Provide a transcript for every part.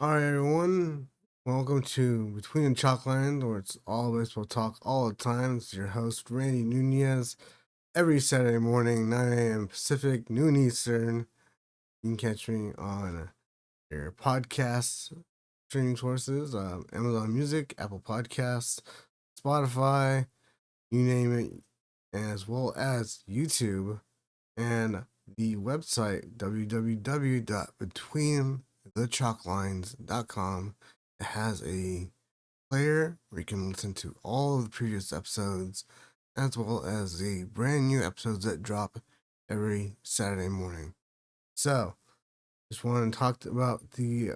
All right, everyone. Welcome to Between the Chalk Lines, where it's all baseball talk all the time. It's your host, Randy Nunez. Every Saturday morning, 9 a.m. Pacific, noon Eastern. You can catch me on your podcast streaming sources, Amazon Music, Apple Podcasts, Spotify, you name it, as well as YouTube and the website www.betweenthechalklines.com. It has a player where you can listen to all of the previous episodes as well as the brand new episodes that drop every Saturday morning. So, just want to talk about the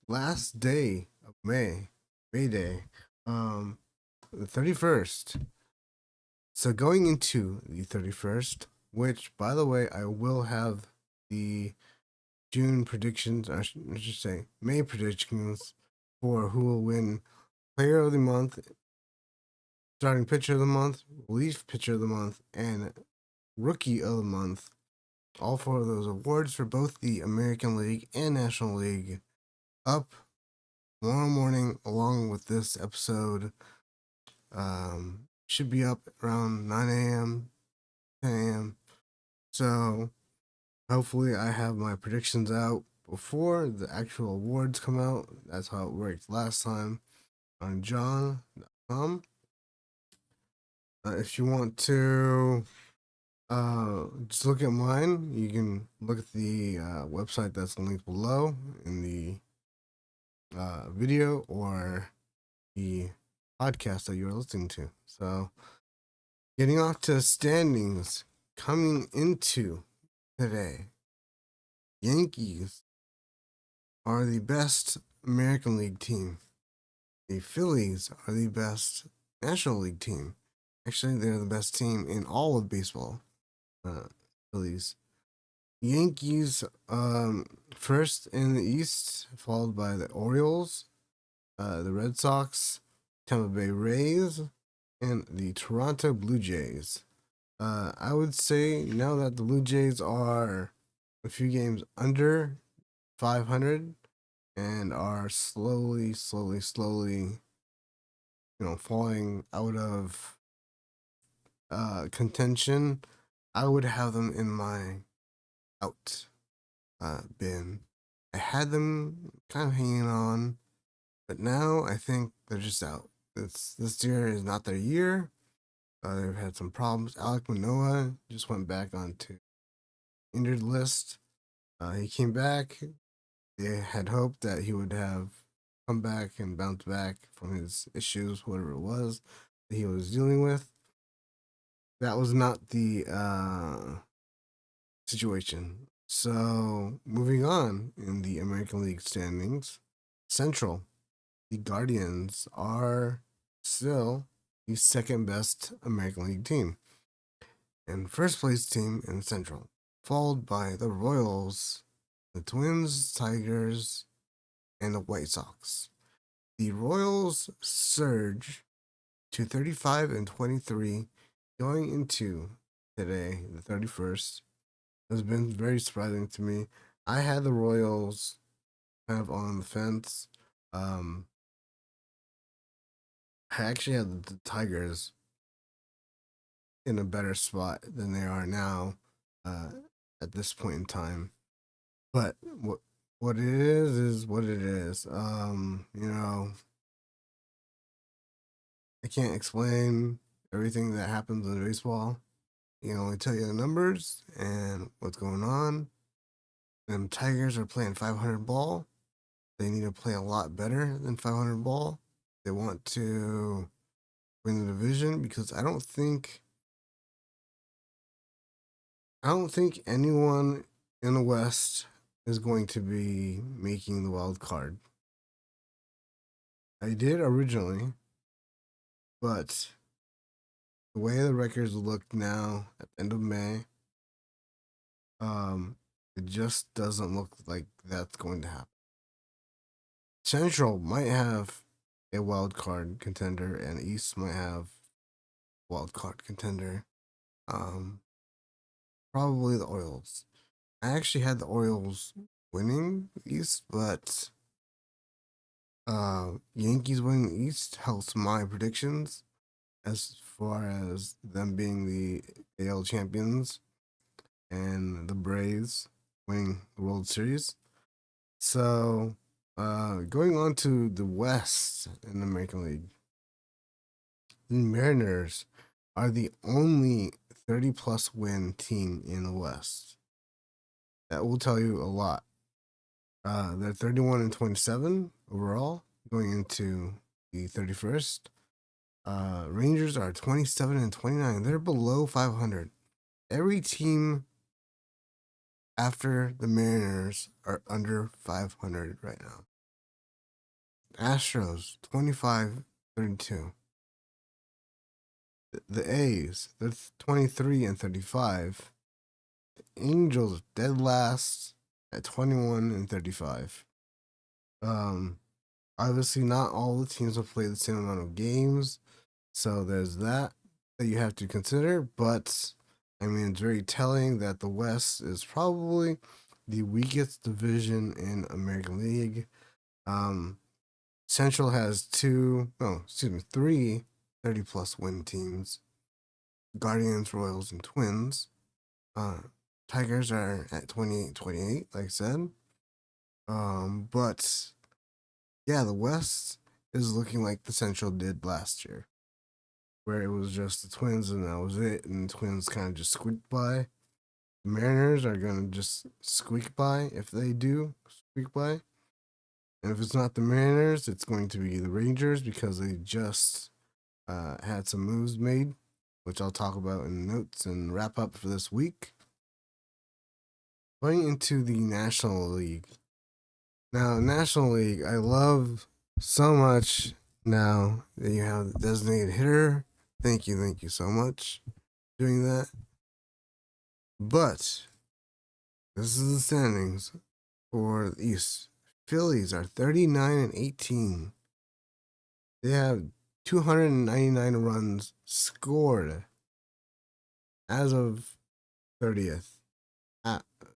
last day of May Day, the 31st. So going into the 31st, which, by the way, I will have the June predictions, I should say May predictions for who will win Player of the Month, Starting Pitcher of the Month, Relief Pitcher of the Month, and Rookie of the Month. All four of those awards for both the American League and National League up tomorrow morning, along with this episode. Should be up around 9 a.m., 10 a.m. So hopefully, I have my predictions out before the actual awards come out. That's how it worked last time on John.com. If you want to just look at mine, you can look at the website that's linked below in the video or the podcast that you're listening to. So, getting off to standings coming into today, Yankees are the best American League team. The Phillies are the best National League team. Actually, they're the best team in all of baseball. Phillies. Yankees first in the East, followed by the Orioles, the Red Sox, Tampa Bay Rays, and the Toronto Blue Jays. I would say now that the Blue Jays are a few games under 500 and are slowly, falling out of contention, I would have them in my out bin. I had them kind of hanging on, but now I think they're just out. This year is not their year. They've had some problems. Alek Manoah just went back onto injured list. He came back. They had hoped that he would have come back and bounce back from his issues, whatever it was that he was dealing with. That was not the situation. So, moving on in the American League standings, Central, the Guardians are still the second best American League team and first place team in Central, followed by the Royals, the Twins, Tigers, and the White Sox. The Royals surge to 35-23 going into today, the 31st. Has been very surprising to me. I had the Royals kind of on the fence. I actually had the Tigers in a better spot than they are now uh, at this point in time. But what it is what it is. I can't explain everything that happens in baseball. I can only tell you the numbers and what's going on. And Tigers are playing 500 ball. They need to play a lot better than 500 ball. They want to win the division because I don't think anyone in the West is going to be making the wild card. I did originally, but the way the records look now at the end of May, it just doesn't look like that's going to happen. Central might have a wild card contender, and East might have a wild card contender. Um, Probably the Orioles. I actually had the Orioles winning East, but Yankees winning the East helps my predictions as far as them being the AL champions and the Braves winning the World Series. So, going on to the West in the American League, the Mariners are the only 30 plus win team in the West. That will tell you a lot. They're 31-27 overall going into the 31st. Rangers are 27-29. They're below 500. Every team after the Mariners are under 500 right now. Astros 25-32. The A's, they're 23-35. The Angels dead last at 21-35. Obviously not all the teams will play the same amount of games, so there's that you have to consider, but I mean, it's very telling that the West is probably the weakest division in American League. Central has three 30 plus win teams: Guardians, Royals, and Twins. Tigers are at 28-28, like I said. But yeah, the West is looking like the Central did last year, where it was just the Twins and that was it, and the Twins kind of just squeaked by. The Mariners are going to just squeak by if they do squeak by. And if it's not the Mariners, it's going to be the Rangers because they just had some moves made, which I'll talk about in notes and wrap up for this week. Going into the National League. Now, National League, I love so much now that you have the designated hitter. Thank you so much for doing that. But this is the standings for the East. Phillies are 39-18. They have 299 runs scored as of 30th,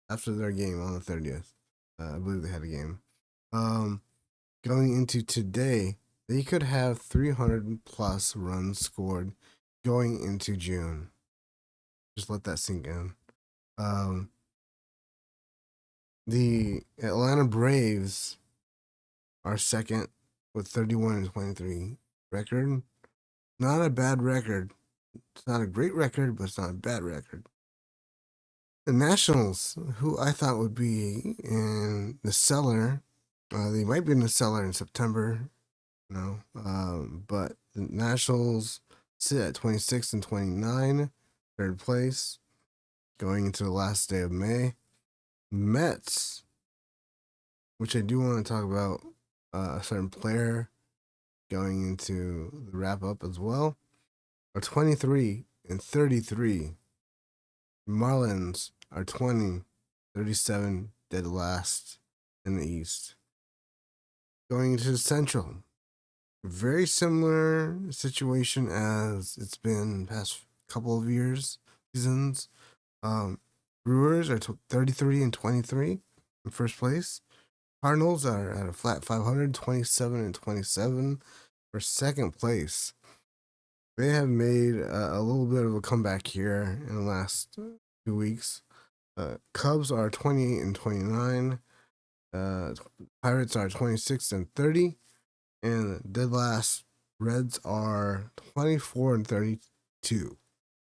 after their game on the 30th. I believe they had a game. Going into today, they could have 300 plus runs scored going into June. Just let that sink in. The Atlanta Braves are second with 31-23 record. Not a bad record. It's not a great record, but it's not a bad record. The Nationals, who I thought would be in the cellar, they might be in the cellar in September, but the Nationals sit at 26-29, third place, going into the last day of May. Mets, which I do want to talk about a certain player going into the wrap up as well, are 23-33. Marlins are 20-37, dead last in the East. Going into the Central, very similar situation as it's been past couple of seasons. Brewers are 33-23 in first place. Cardinals are at a flat 500, 27-27 for second place. They have made a little bit of a comeback here in the last 2 weeks. Cubs are 28-29. Pirates are 26-30. And dead last, Reds are 24-32.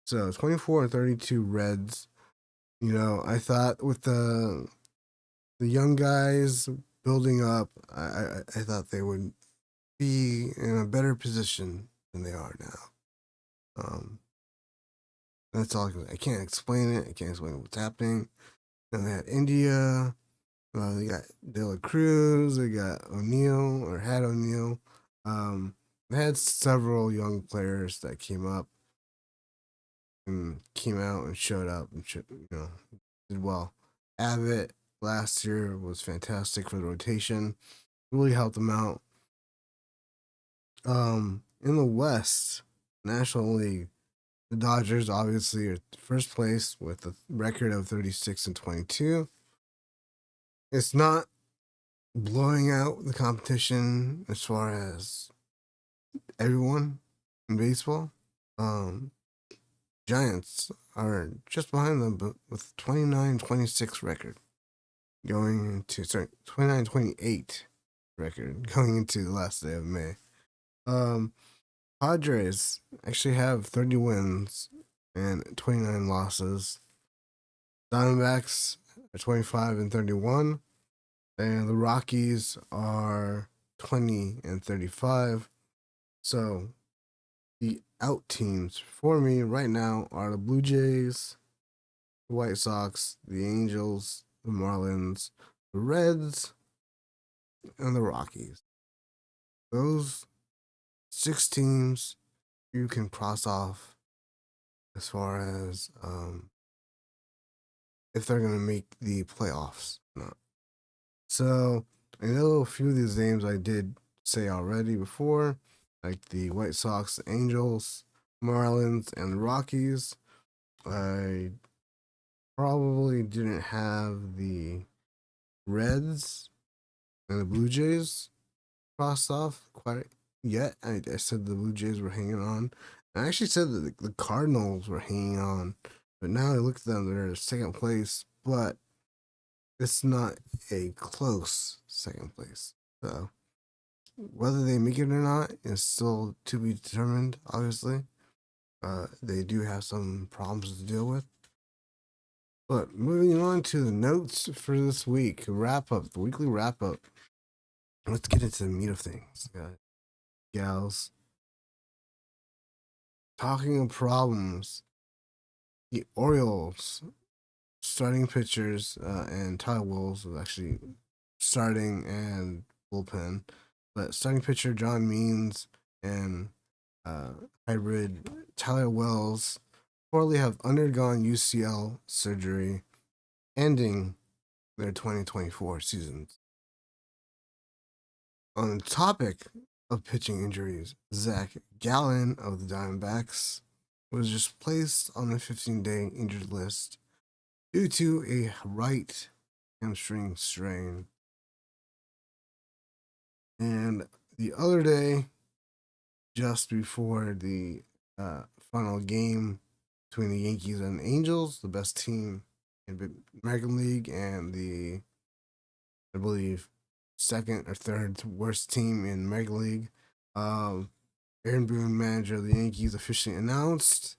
So 24-32 Reds. I thought with the young guys building up, I thought they would be in a better position than they are now. That's all I can't explain it. I can't explain what's happening. And they had India. They got De La Cruz. They got O'Neal, or had O'Neal. They had several young players that came up and came out and showed up and did well. Abbott last year was fantastic for the rotation. Really helped them out. In the West, National League, the Dodgers obviously are first place with a record of 36-22. It's not blowing out the competition as far as everyone in baseball. Um, Giants are just behind them, but with 29-26 record going into 29-28 record going into the last day of May. Um, Padres actually have 30 wins and 29 losses. Diamondbacks are 25-31, and the Rockies are 20-35. So the out teams for me right now are the Blue Jays, the White Sox, the Angels, the Marlins, the Reds, and the Rockies. Those 6 teams you can cross off as far as if they're going to make the playoffs or not. So I know a few of these names I did say already before, like the White Sox, the Angels, Marlins, and the Rockies. I probably didn't have the Reds and the Blue Jays crossed off quite yet. I said the Blue Jays were hanging on. I actually said that the Cardinals were hanging on, but now I look at them, they're in second place, but it's not a close second place. So whether they make it or not is still to be determined, obviously. They do have some problems to deal with. But moving on to the notes for this week, wrap up, the weekly wrap up. Let's get into the meat of things, guys, gals. Talking of problems, the Orioles starting pitchers and Tyler Wells was actually starting and bullpen, but starting pitcher John Means and hybrid Tyler Wells reportedly have undergone UCL surgery, ending their 2024 seasons. On the topic of pitching injuries, Zach Gallen of the Diamondbacks was just placed on the 15-day injured list due to a right hamstring strain. And the other day, just before the final game between the Yankees and the Angels, the best team in the American League and the, I believe, second or third worst team in the American League, Aaron Boone, manager of the Yankees, officially announced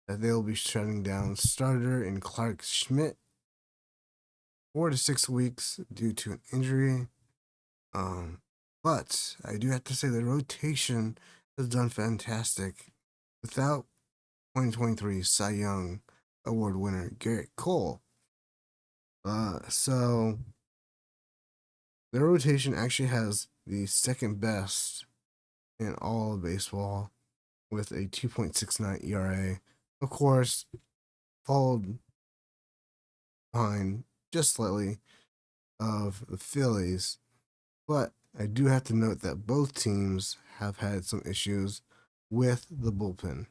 that they'll be shutting down starter in Clark Schmidt 4 to 6 weeks due to an injury. But I do have to say the rotation has done fantastic without 2023 Cy Young Award winner Garrett Cole. So their rotation actually has the second best in all of baseball with a 2.69 ERA. Of course, followed behind just slightly of the Phillies. But I do have to note that both teams have had some issues with the bullpen.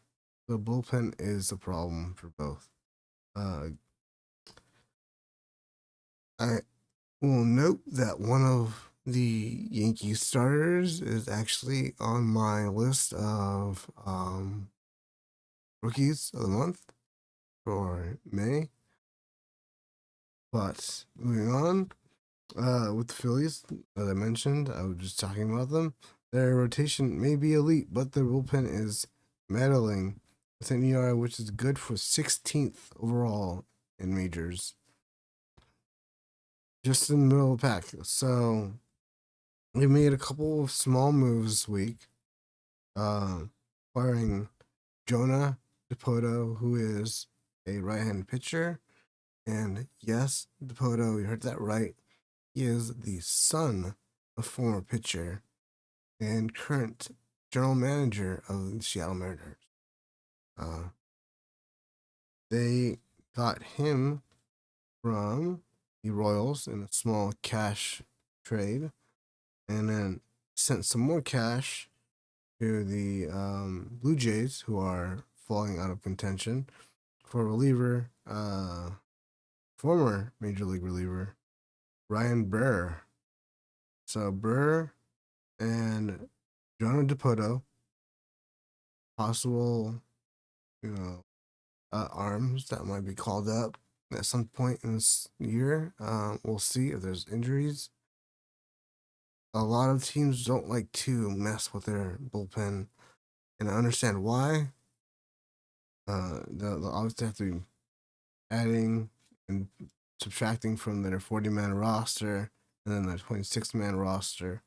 The bullpen is a problem for both. I will note that one of the Yankees starters is actually on my list of rookies of the month for May. But moving on, with the Phillies, as I mentioned, I was just talking about them. Their rotation may be elite, but their bullpen is meddling with an ERA which is good for 16th overall in majors, just in the middle of the pack. So they made a couple of small moves this week, acquiring Jonah Dipoto, who is a right-handed pitcher. And yes, Dipoto, you heard that right. He is the son of former pitcher and current general manager of the Seattle Mariners. They got him from the Royals in a small cash trade, and then sent some more cash to the Blue Jays, who are falling out of contention, for a reliever, former Major League reliever, Ryan Burr. So Burr and Jonah Dipoto, possible, you know, arms that might be called up at some point in this year. We'll see if there's injuries. A lot of teams don't like to mess with their bullpen, and I understand why. They'll obviously have to be adding and subtracting from their 40-man roster and then their 26-man roster.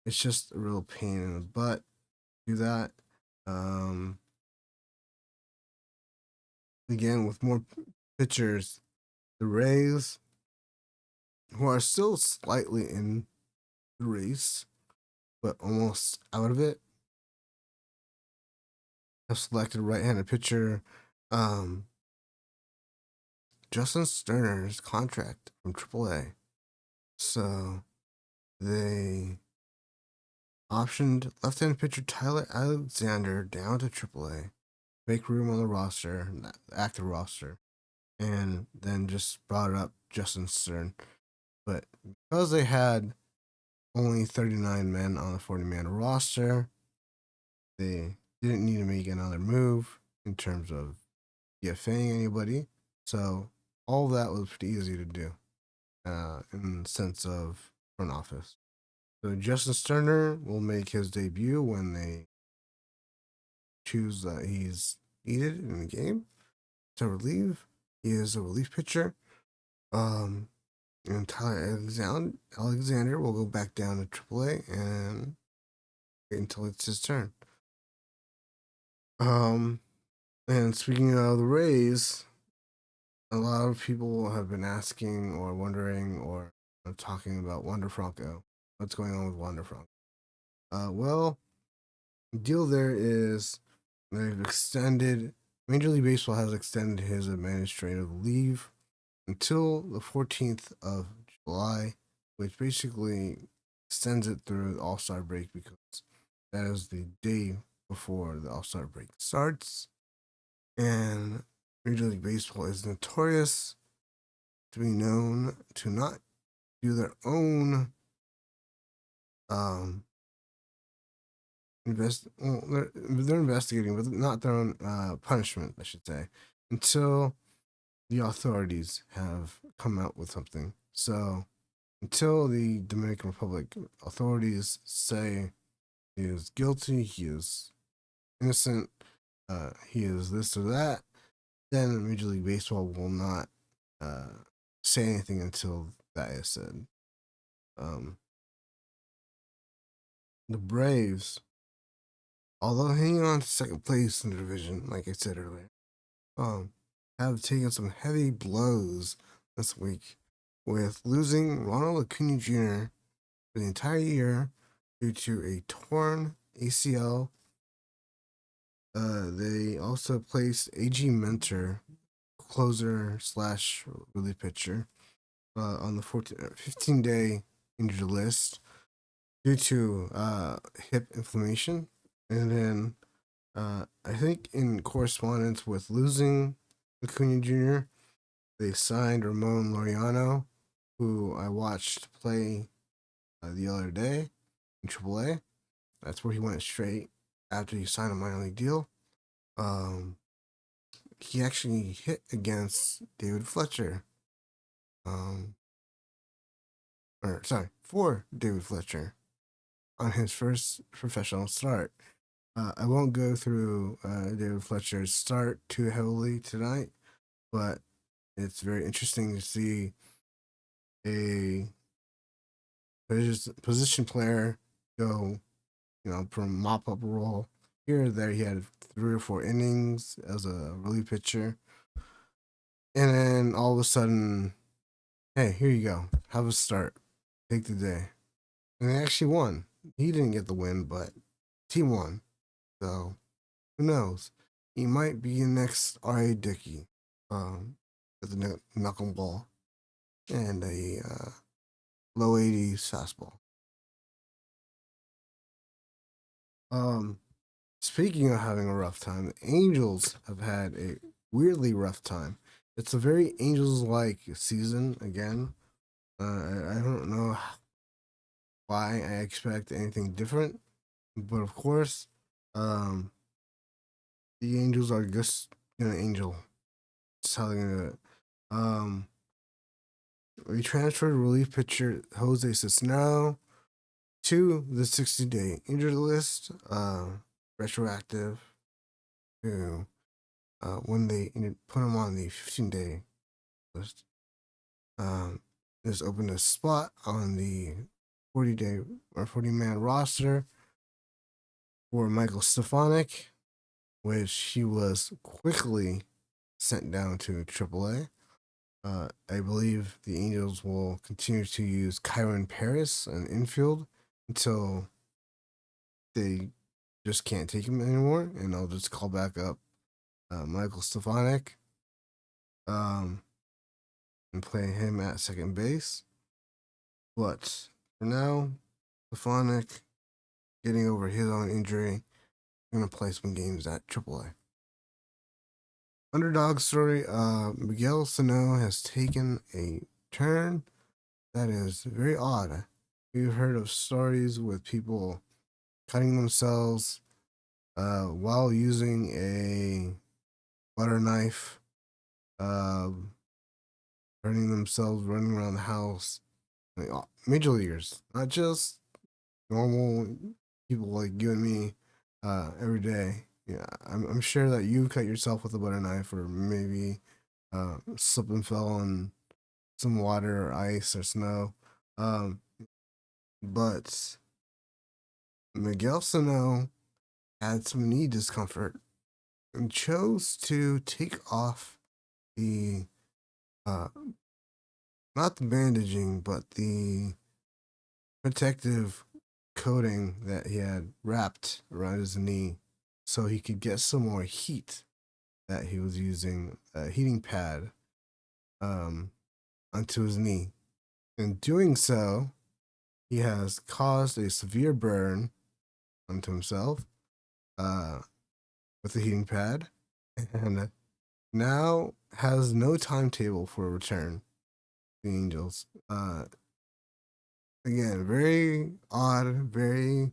It's just a real pain in the butt to do that. Um, Again, with more pitchers, the Rays, who are still slightly in the race, but almost out of it, have selected right-handed pitcher um, Justin Sterner's contract from AAA. So they optioned left-handed pitcher Tyler Alexander down to AAA, make room on the roster, the active roster, and then just brought up Justin Stern. But because they had only 39 men on the 40-man roster, they didn't need to make another move in terms of DFAing anybody. So all of that was pretty easy to do in the sense of front office. So Justin Sterner will make his debut when they choose that he's needed in the game to relieve. He is a relief pitcher. And Tyler Alexander will go back down to AAA and wait until it's his turn. And speaking of the Rays, a lot of people have been asking or wondering or talking about Wander Franco. What's going on with Wander Franco? Well, the deal there is they've extended. Major League Baseball has extended his administrative leave until the 14th of July, which basically extends it through the All-Star break because that is the day before the All-Star break starts. And Major League Baseball is notorious to be known to not do their own they're investigating, but not their own punishment, I should say, until the authorities have come out with something. So until the Dominican Republic authorities say he is guilty, he is innocent, he is this or that, then Major League Baseball will not say anything until that is said. The Braves, although hanging on to second place in the division, like I said earlier, have taken some heavy blows this week with losing Ronald Acuna Jr. for the entire year due to a torn ACL. They also placed A.G. Mentor, closer slash relief pitcher, on the 15-day injured list due to hip inflammation. And then I think in correspondence with losing Acuna Jr., they signed Ramon Laureano, who I watched play the other day in AAA. That's where he went straight after he signed a minor league deal. He actually hit against David Fletcher. For David Fletcher on his first professional start. I won't go through David Fletcher's start too heavily tonight, but it's very interesting to see a position player go, from mop up role here or there. He had 3 or 4 innings as a relief pitcher, and then all of a sudden, hey, here you go, have a start, take the day, and they actually won. He didn't get the win, but team won. So who knows? He might be the next R.A. Dickey with a knuckleball and a low 80s fastball. Speaking of having a rough time, the Angels have had a weirdly rough time. It's a very Angels-like season again. I don't know why I expect anything different. But of course, um, the Angels are just an angel. That's how they're gonna do it. We transferred relief pitcher Jose Cisnero to the 60-day injured list, retroactive to when they put him on the 15-day list. This opened a spot on the 40-day or 40-man roster for Michael Stefanik, which he was quickly sent down to AAA. I believe the Angels will continue to use Kyron Paris in infield until they just can't take him anymore, and I'll just call back up Michael Stefanik and play him at second base. But for now, Stefanik getting over his own injury, going to play some games at AAA. Underdog story, Miguel Sano has taken a turn that is very odd. We've heard of stories with people cutting themselves while using a butter knife, burning themselves, running around the house. I mean, major leaguers, not just normal people like you and me every day. Yeah, I'm sure that you cut yourself with a butter knife, or maybe slip and fell on some water or ice or snow. But Miguel Sano had some knee discomfort and chose to take off the not the bandaging, but the protective coating that he had wrapped around his knee so he could get some more heat that he was using a heating pad onto his knee. In doing so, he has caused a severe burn onto himself with the heating pad, and now has no timetable for a return to the Angels. Again, very odd, very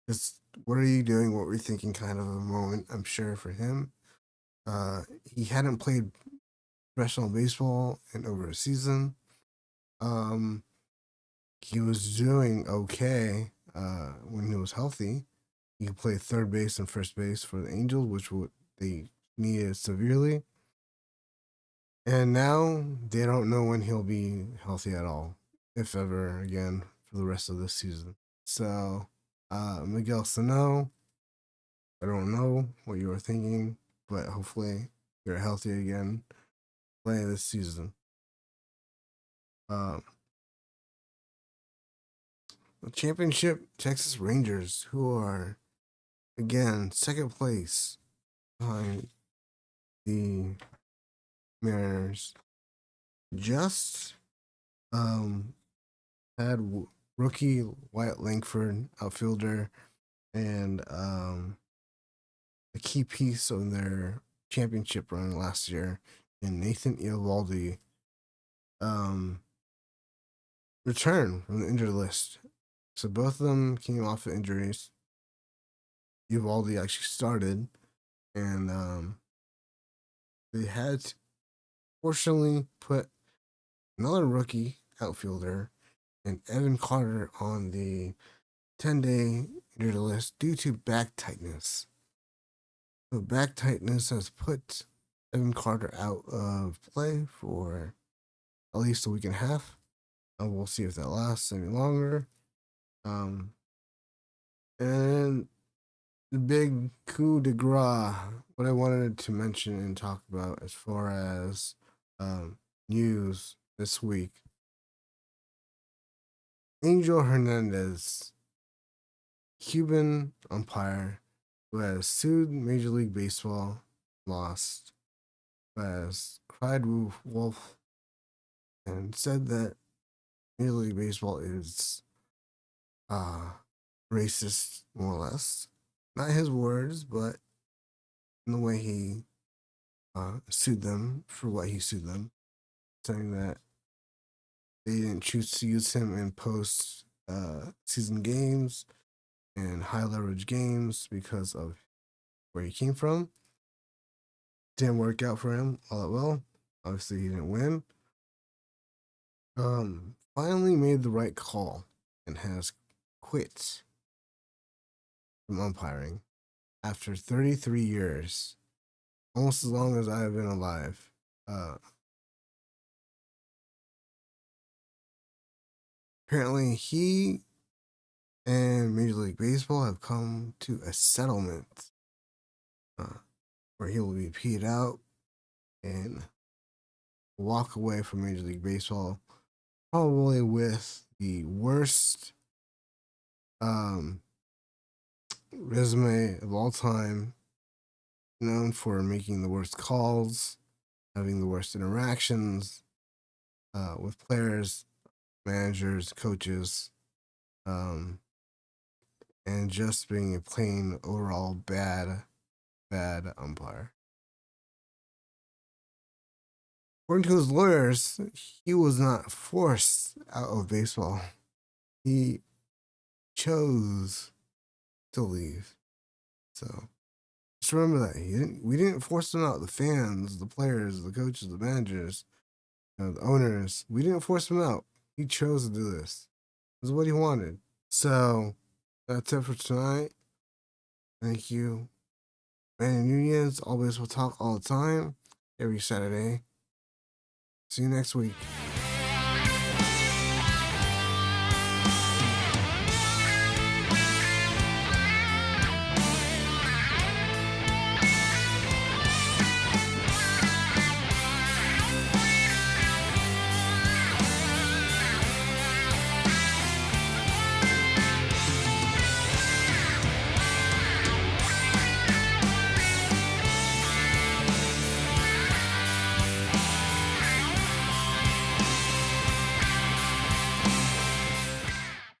just what are you doing? What were you thinking? Kind of a moment, I'm sure, for him. He hadn't played professional baseball in over a season. He was doing okay when he was healthy. He could play third base and first base for the Angels, which they needed severely. And now they don't know when he'll be healthy at all, if ever again, for the rest of this season. So, Miguel Sano, I don't know what you were thinking, but hopefully you're healthy again playing this season. The championship Texas Rangers, who are again second place behind the Mariners, just had rookie Wyatt Langford, outfielder, and a key piece of their championship run last year in Nathan Eovaldi return from the injured list. So both of them came off of injuries. Eovaldi actually started, and they had to fortunately put another rookie outfielder and Evan Carter on the 10-day injured list due to back tightness. So back tightness has put Evan Carter out of play for at least a week and a half. We'll see if that lasts any longer. And the big coup de grace, what I wanted to mention and talk about as far as news this week. Angel Hernandez, Cuban umpire who has sued Major League Baseball, lost, who has cried wolf, and said that Major League Baseball is racist, more or less. Not his words, but in the way he sued them for what he sued them, saying that they didn't choose to use him in post season games and high leverage games because of where he came from. Didn't work out for him all that well. Obviously, he didn't win. Finally made the right call and has quit from umpiring after 33 years, almost as long as I have been alive. Apparently, he and Major League Baseball have come to a settlement where he will be paid out and walk away from Major League Baseball, probably with the worst resume of all time, known for making the worst calls, having the worst interactions with players, managers, coaches, and just being a plain overall bad umpire. According to his lawyers, he was not forced out of baseball. He chose to leave. So just remember that we didn't force him out. The fans, the players, the coaches, the managers, the owners. We didn't force him out. He chose to do this. This is what he wanted. So that's it for tonight. Thank you. Man Unions always will talk all the time, every Saturday. See you next week.